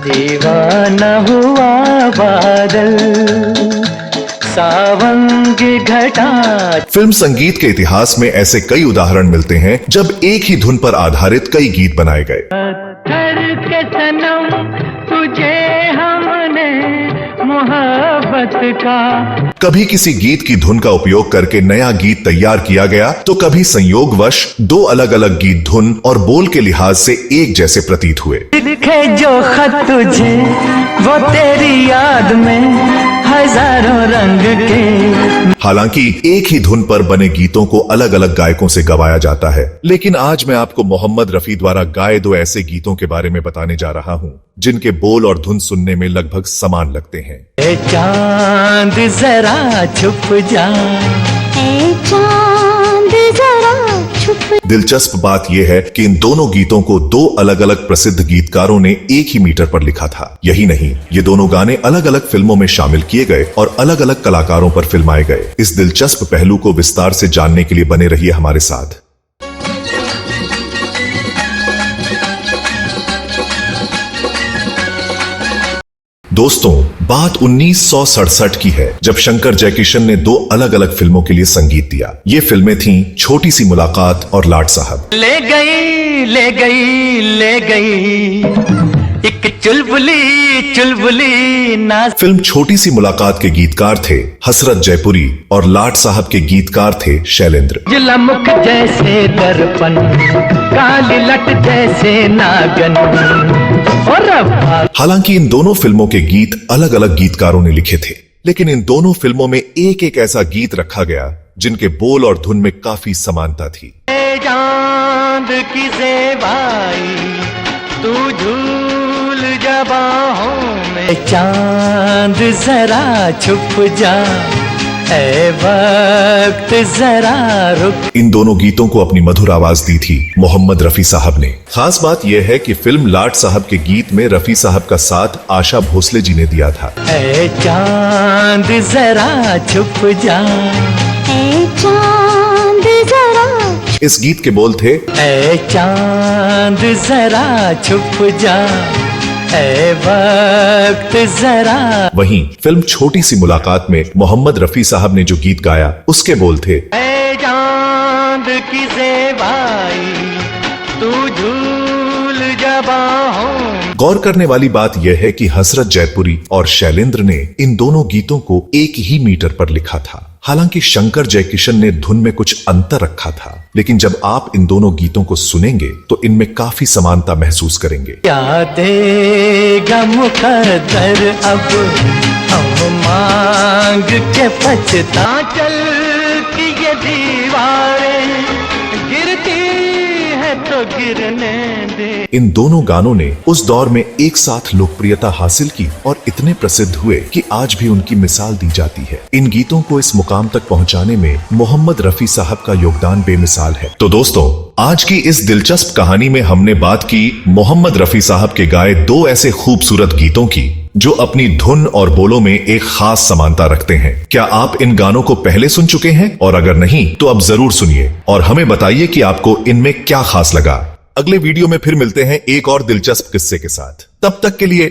दीवाना हुआ बादल, सावन की घटा। फिल्म संगीत के इतिहास में ऐसे कई उदाहरण मिलते हैं जब एक ही धुन पर आधारित कई गीत बनाए गए। पत्थर के सनम तुझे हमने मोहब्बत का। कभी किसी गीत की धुन का उपयोग करके नया गीत तैयार किया गया तो कभी संयोगवश दो अलग अलग गीत धुन और बोल के लिहाज से एक जैसे प्रतीत हुए। लिखे जो खत तुझे वो तेरी याद में हजारों रंग के। हालांकि एक ही धुन पर बने गीतों को अलग अलग गायकों से गवाया जाता है, लेकिन आज मैं आपको मोहम्मद रफी द्वारा गाए दो ऐसे गीतों के बारे में बताने जा रहा हूं जिनके बोल और धुन सुनने में लगभग समान लगते हैं। ए चांद जरा छुप जा, ए चांद जरा छुप। दिलचस्प बात यह है कि इन दोनों गीतों को दो अलग अलग प्रसिद्ध गीतकारों ने एक ही मीटर पर लिखा था। यही नहीं, ये दोनों गाने अलग अलग फिल्मों में शामिल किए गए और अलग अलग कलाकारों पर फिल्माए गए। इस दिलचस्प पहलू को विस्तार से जानने के लिए बने रहिए हमारे साथ। दोस्तों, बात 1967 की है जब शंकर जयकिशन ने दो अलग अलग फिल्मों के लिए संगीत दिया। ये फिल्में थीं छोटी सी मुलाकात और लाट साहब। ले गई ले गई ले गई एक चुलबुली चुलबुली ना। फिल्म छोटी सी मुलाकात के गीतकार थे हसरत जयपुरी और लाट साहब के गीतकार थे शैलेंद्र। मुख जैसे दर्पण, काली लट जैसे नागन। और हालांकि इन दोनों फिल्मों के गीत अलग अलग गीतकारों ने लिखे थे, लेकिन इन दोनों फिल्मों में एक एक ऐसा गीत रखा गया जिनके बोल और धुन में काफी समानता थी। चांद की ज़ेबाई तू झूल जा बाहों में, चांद जरा छुप जा, ऐ वक्त जरा रुक। इन दोनों गीतों को अपनी मधुर आवाज दी थी मोहम्मद रफी साहब ने। खास बात यह है कि फिल्म लाट साहब के गीत में रफी साहब का साथ आशा भोसले जी ने दिया था। ऐ चांद जरा छुप जा, ए चांद जरा। इस गीत के बोल थे, ऐ चांद जरा छुप जा, ऐ वक्त जरा। वहीं फिल्म छोटी सी मुलाकात में मोहम्मद रफी साहब ने जो गीत गाया उसके बोल थे, ऐ चांद की ज़ेबाई तू झूल जा बाहों। गौर करने वाली बात यह है कि हसरत जयपुरी और शैलेंद्र ने इन दोनों गीतों को एक ही मीटर पर लिखा था। हालांकि शंकर जयकिशन ने धुन में कुछ अंतर रखा था, लेकिन जब आप इन दोनों गीतों को सुनेंगे तो इनमें काफी समानता महसूस करेंगे। क्या देगा मुकद्दर अब हम मांग के पछता, चल की ये दीवारें गिरती है तो गिरने दे। इन दोनों गानों ने उस दौर में एक साथ लोकप्रियता हासिल की और इतने प्रसिद्ध हुए कि आज भी उनकी मिसाल दी जाती है। इन गीतों को इस मुकाम तक पहुंचाने में मोहम्मद रफी साहब का योगदान बेमिसाल है। तो दोस्तों, आज की इस दिलचस्प कहानी में हमने बात की मोहम्मद रफी साहब के गाए दो ऐसे खूबसूरत गीतों की जो अपनी धुन और बोलों में एक खास समानता रखते हैं। क्या आप इन गानों को पहले सुन चुके हैं? और अगर नहीं तो अब जरूर सुनिए और हमें बताइए कि आपको इनमें क्या खास लगा। अगले वीडियो में फिर मिलते हैं एक और दिलचस्प किस्से के साथ। तब तक के लिए